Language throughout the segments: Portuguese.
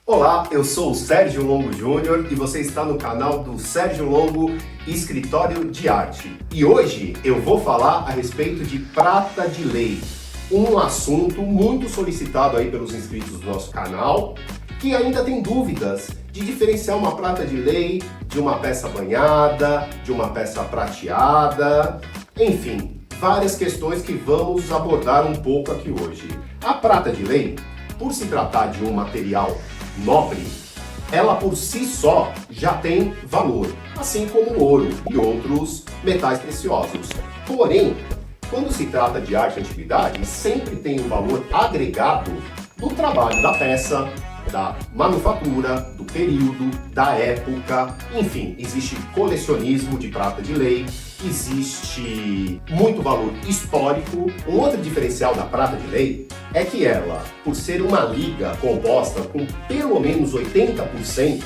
Olá, eu sou o Sérgio Longo Júnior e você está no canal do Sérgio Longo Escritório de Arte. E hoje eu vou falar a respeito de prata de lei, um assunto muito solicitado aí pelos inscritos do nosso canal, que ainda tem dúvidas de diferenciar uma prata de lei de uma peça banhada, de uma peça prateada, enfim, várias questões que vamos abordar um pouco aqui hoje. A prata de lei, por se tratar de um material nobre, ela por si só já tem valor, assim como o ouro e outros metais preciosos. Porém, quando se trata de arte e antiguidade, sempre tem um valor agregado do trabalho da peça, da manufatura, do período, da época, enfim, existe colecionismo de prata de lei, existe muito valor histórico. Um outro diferencial da prata de lei é que ela, por ser uma liga composta com pelo menos 80%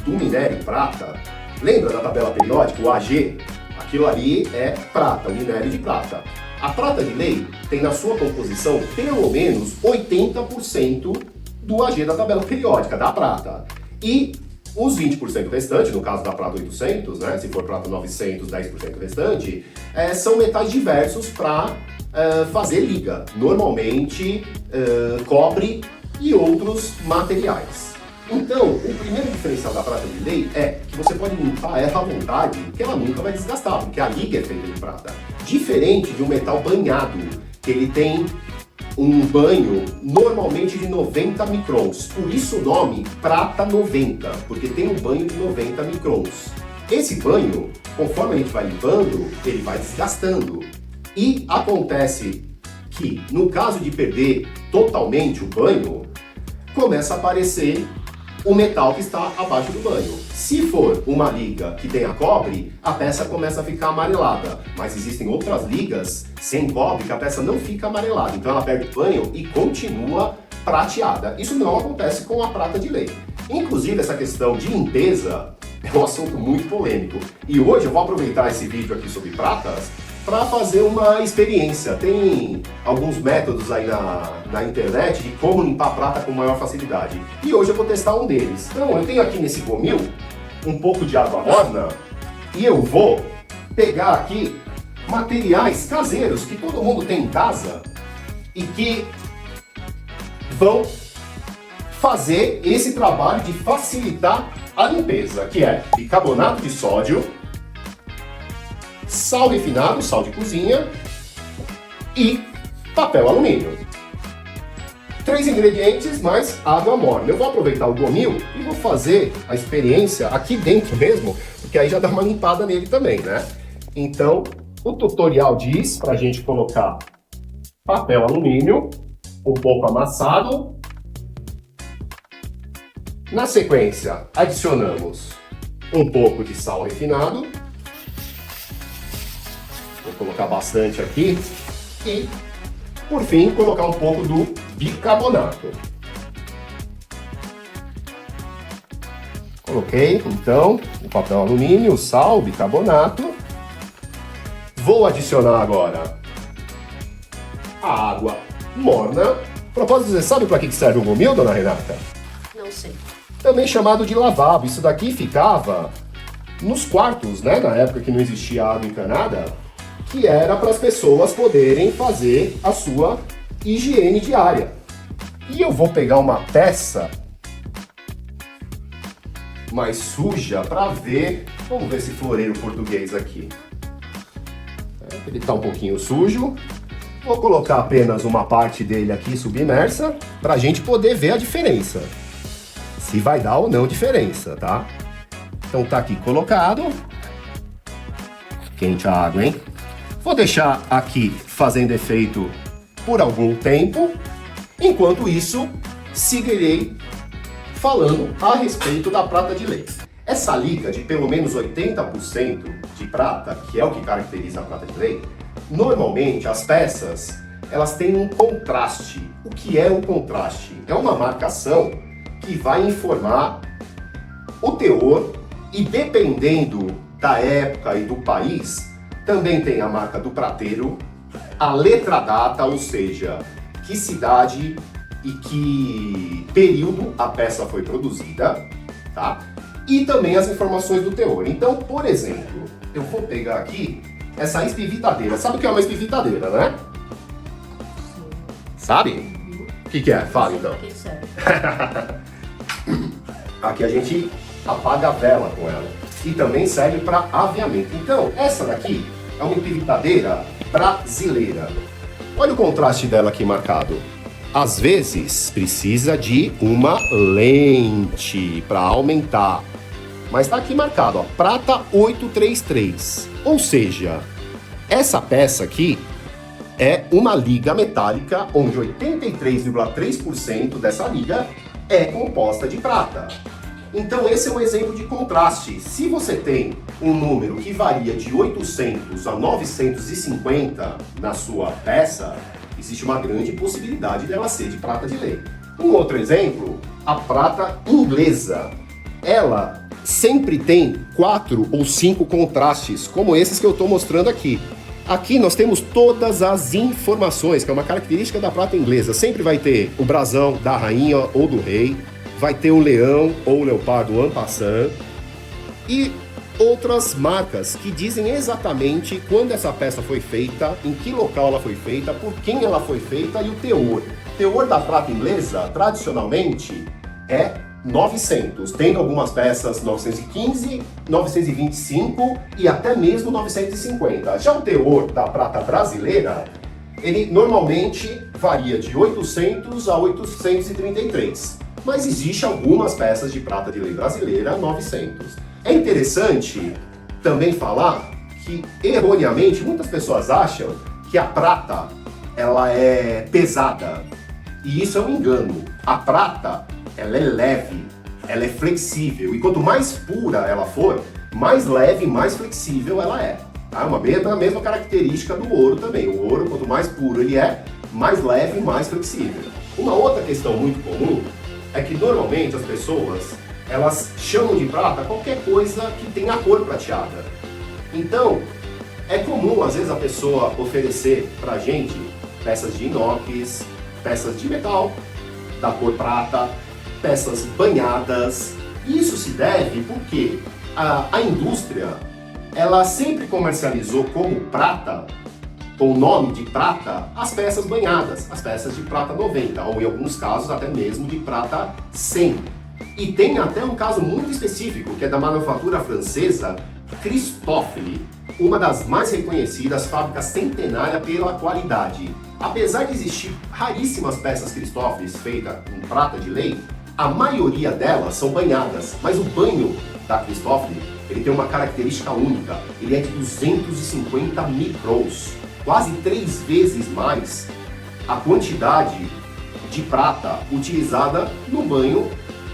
do minério prata, lembra da tabela periódica, o AG? Aquilo ali é prata, o minério de prata. A prata de lei tem na sua composição pelo menos 80% do AG da tabela periódica, da prata. E os 20% restantes, no caso da prata 800, né, se for prata 900, 10% restante, são metais diversos para fazer liga. Normalmente, cobre e outros materiais. Então, o primeiro diferencial da prata de lei é que você pode limpar ela à vontade, que ela nunca vai desgastar, porque a liga é feita de prata. Diferente de um metal banhado, que ele tem um banho normalmente de 90 microns, por isso o nome prata 90, porque tem um banho de 90 microns. Esse banho, conforme a gente vai limpando, ele vai desgastando. E acontece que, no caso de perder totalmente o banho, começa a aparecer o metal que está abaixo do banho. Se for uma liga que tenha cobre, a peça começa a ficar amarelada. Mas existem outras ligas sem cobre que a peça não fica amarelada. Então ela perde banho e continua prateada. Isso não acontece com a prata de lei. Inclusive, essa questão de limpeza é um assunto muito polêmico. E hoje eu vou aproveitar esse vídeo aqui sobre pratas para fazer uma experiência. Tem alguns métodos aí na internet de como limpar prata com maior facilidade. E hoje eu vou testar um deles. Então, eu tenho aqui nesse gomil um pouco de água morna e eu vou pegar aqui materiais caseiros que todo mundo tem em casa e que vão fazer esse trabalho de facilitar a limpeza, que é bicarbonato de sódio, sal refinado, sal de cozinha e papel alumínio. 3 ingredientes mais água morna. Eu vou aproveitar o gomil e vou fazer a experiência aqui dentro mesmo, porque aí já dá uma limpada nele também, né? Então, o tutorial diz pra gente colocar papel alumínio, um pouco amassado. Na sequência, adicionamos um pouco de sal refinado. Vou colocar bastante aqui. E, por fim, colocar um pouco do bicarbonato. Coloquei, então, o papel alumínio, o sal, o bicarbonato. Vou adicionar agora a água morna. A propósito, você sabe para que serve o gomil, dona Renata? Não sei. Também chamado de lavabo. Isso daqui ficava nos quartos, né? Na época que não existia água encanada, que era para as pessoas poderem fazer a sua higiene diária. E eu vou pegar uma peça mais suja para ver. Vamos ver esse floreiro português aqui. Ele está um pouquinho sujo. Vou colocar apenas uma parte dele aqui submersa para a gente poder ver a diferença. Se vai dar ou não diferença, tá? Então tá aqui colocado. Quente a água, hein? Vou deixar aqui fazendo efeito por algum tempo. Enquanto isso, seguirei falando a respeito da prata de lei. Essa liga de pelo menos 80% de prata, que é o que caracteriza a prata de lei, normalmente as peças elas têm um contraste. O que é um contraste? É uma marcação que vai informar o teor e, dependendo da época e do país, também tem a marca do prateiro, a letra data, ou seja, que cidade e que período a peça foi produzida, tá? E também as informações do teor. Então, por exemplo, eu vou pegar aqui essa espivitadeira. Sabe o que é uma espivitadeira, né? Sabe? O que é? Fala então. Aqui a gente apaga a vela com ela. E também serve para aviamento. Então, essa daqui é uma espivitadeira brasileira. Olha o contraste dela aqui marcado. Às vezes precisa de uma lente para aumentar. Mas está aqui marcado, ó, prata 833. Ou seja, essa peça aqui é uma liga metálica onde 83,3% dessa liga é composta de prata. Então esse é um exemplo de contraste. Se você tem um número que varia de 800 a 950 na sua peça, existe uma grande possibilidade dela ser de prata de lei. Um outro exemplo, a prata inglesa. Ela sempre tem 4 ou 5 contrastes, como esses que eu estou mostrando aqui. Aqui nós temos todas as informações, que é uma característica da prata inglesa. Sempre vai ter o brasão da rainha ou do rei, vai ter o leão ou o leopardo en passant, e outras marcas que dizem exatamente quando essa peça foi feita, em que local ela foi feita, por quem ela foi feita e o teor. O teor da prata inglesa, tradicionalmente, é 900, tendo algumas peças 915, 925 e até mesmo 950. Já o teor da prata brasileira, ele normalmente varia de 800 a 833. Mas existe algumas peças de prata de lei brasileira 900. É interessante também falar que, erroneamente, muitas pessoas acham que a prata ela é pesada. E isso é um engano. A prata ela é leve, ela é flexível. E quanto mais pura ela for, mais leve e mais flexível ela é. Tá? Uma mesma característica do ouro também. O ouro, quanto mais puro ele é, mais leve e mais flexível. Uma outra questão muito comum é que normalmente as pessoas elas chamam de prata qualquer coisa que tenha a cor prateada. Então, é comum às vezes a pessoa oferecer pra gente peças de inox, peças de metal da cor prata, peças banhadas. Isso se deve porque a indústria ela sempre comercializou como prata, com o nome de prata, as peças banhadas, as peças de prata 90, ou em alguns casos até mesmo de prata 100. E tem até um caso muito específico, que é da manufatura francesa Christofle, uma das mais reconhecidas, fábrica centenária pela qualidade. Apesar de existir raríssimas peças Christofle feitas em prata de lei, a maioria delas são banhadas, mas o banho da Christofle ele tem uma característica única, ele é de 250 microns, quase 3 vezes mais a quantidade de prata utilizada no banho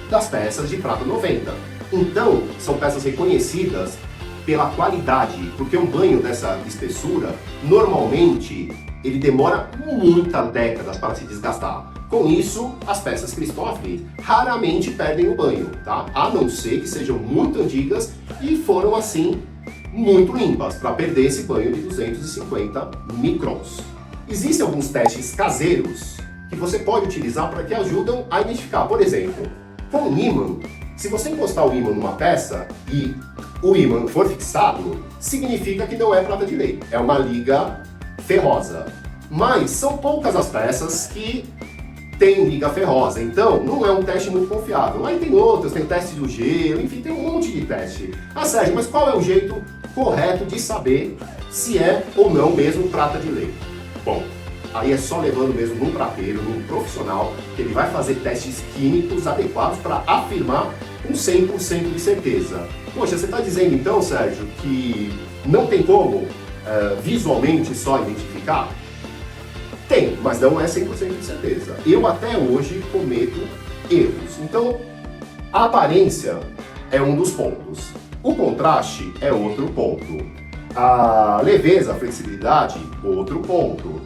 das peças de prata 90. Então, são peças reconhecidas pela qualidade, porque um banho dessa espessura, normalmente, ele demora muitas décadas para se desgastar. Com isso, as peças Christofle raramente perdem o banho, tá? A não ser que sejam muito antigas e foram, assim, muito limpas, para perder esse banho de 250 microns. Existem alguns testes caseiros que você pode utilizar para que ajudam a identificar. Por exemplo, com o ímã, se você encostar o ímã numa peça e o ímã for fixado, significa que não é prata de lei, é uma liga ferrosa. Mas são poucas as peças que têm liga ferrosa, então não é um teste muito confiável. Aí tem outros, tem o teste do gelo, enfim, tem um monte de teste. Ah, Sérgio, mas qual é o jeito correto de saber se é ou não mesmo prata de lei? Bom, aí é só levando mesmo num prateiro, num profissional, que ele vai fazer testes químicos adequados para afirmar com 100% de certeza. Poxa, você está dizendo então, Sérgio, que não tem como visualmente só identificar? Tem, mas não é 100% de certeza. Eu até hoje cometo erros. Então, a aparência é um dos pontos. O contraste é outro ponto. A leveza, a flexibilidade, outro ponto.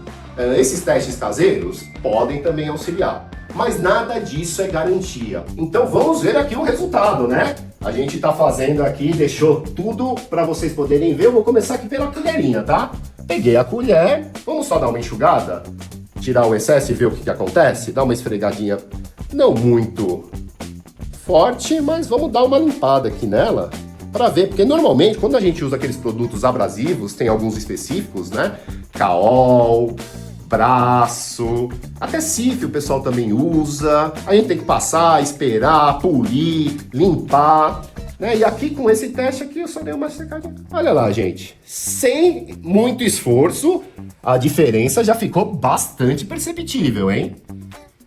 Esses testes caseiros podem também auxiliar, mas nada disso é garantia. Então vamos ver aqui o resultado, né? A gente está fazendo aqui, deixou tudo para vocês poderem ver. Eu vou começar aqui pela colherinha, tá? Peguei a colher, vamos só dar uma enxugada. tirar o excesso e ver o que acontece? Dá uma esfregadinha não muito forte, mas vamos dar uma limpada aqui nela para ver, porque normalmente quando a gente usa aqueles produtos abrasivos, tem alguns específicos, né? Caol, braço, até Cif o pessoal também usa. A gente tem que passar, esperar, polir, limpar, né? E aqui com esse teste aqui eu só dei uma secadinha. Olha lá, gente, sem muito esforço, a diferença já ficou bastante perceptível, hein?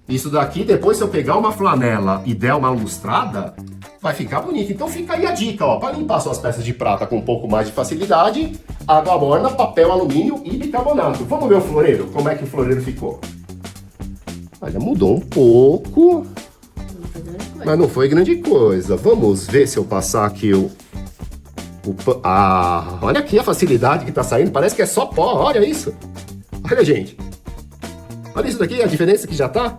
Isso daqui, depois se eu pegar uma flanela e der uma lustrada, vai ficar bonito. Então fica aí a dica, ó, para limpar suas peças de prata com um pouco mais de facilidade, água morna, papel alumínio e bicarbonato. Vamos ver o floreiro, como é que o floreiro ficou. Olha, mudou um pouco, mas não foi grande coisa. Vamos ver se eu passar aqui olha aqui a facilidade que tá saindo, parece que é só pó, olha isso. Olha, gente. Olha isso daqui, a diferença que já tá.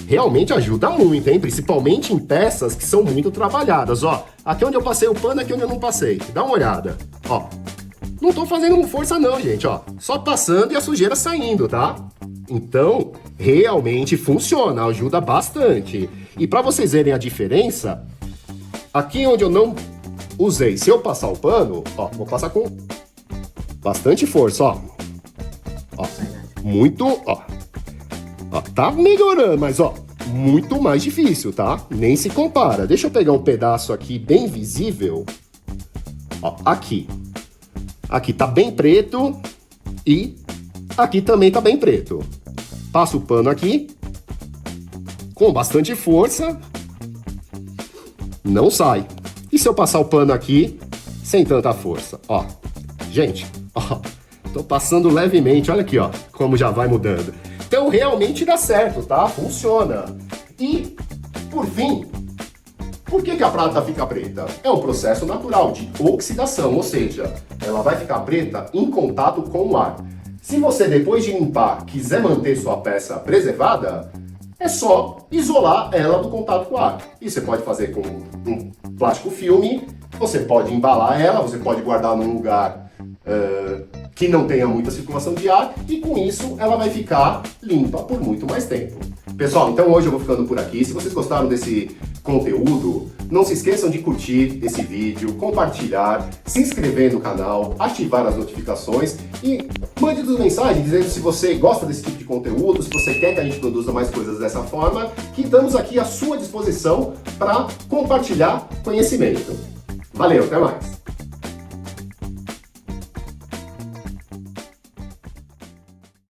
Realmente ajuda muito, hein? Principalmente em peças que são muito trabalhadas, ó. Aqui onde eu passei o pano, aqui onde eu não passei. Dá uma olhada, ó. Não tô fazendo força não, gente, ó. Só passando e a sujeira saindo, tá? Então, realmente funciona, ajuda bastante. E para vocês verem a diferença, aqui onde eu não usei, se eu passar o pano, ó, vou passar com bastante força, ó. Ó, muito, ó. Ó, tá melhorando, mas ó, muito mais difícil, tá? Nem se compara. Deixa eu pegar um pedaço aqui bem visível. Ó, aqui. Aqui tá bem preto e aqui também tá bem preto. Passo o pano aqui com bastante força. Não sai. E se eu passar o pano aqui sem tanta força? Ó, gente, ó, tô passando levemente, olha aqui, ó, como já vai mudando. Então realmente dá certo, tá? Funciona. E, por fim, por que a prata fica preta? É um processo natural de oxidação, ou seja, ela vai ficar preta em contato com o ar. Se você, depois de limpar, quiser manter sua peça preservada, é só isolar ela do contato com o ar. E você pode fazer com um plástico filme, você pode embalar ela, você pode guardar num lugar que não tenha muita circulação de ar, e com isso ela vai ficar limpa por muito mais tempo. Pessoal, então hoje eu vou ficando por aqui. Se vocês gostaram desse conteúdo, não se esqueçam de curtir esse vídeo, compartilhar, se inscrever no canal, ativar as notificações e mande-nos mensagem dizendo se você gosta desse tipo de conteúdo, se você quer que a gente produza mais coisas dessa forma, que estamos aqui à sua disposição para compartilhar conhecimento. Valeu, até mais!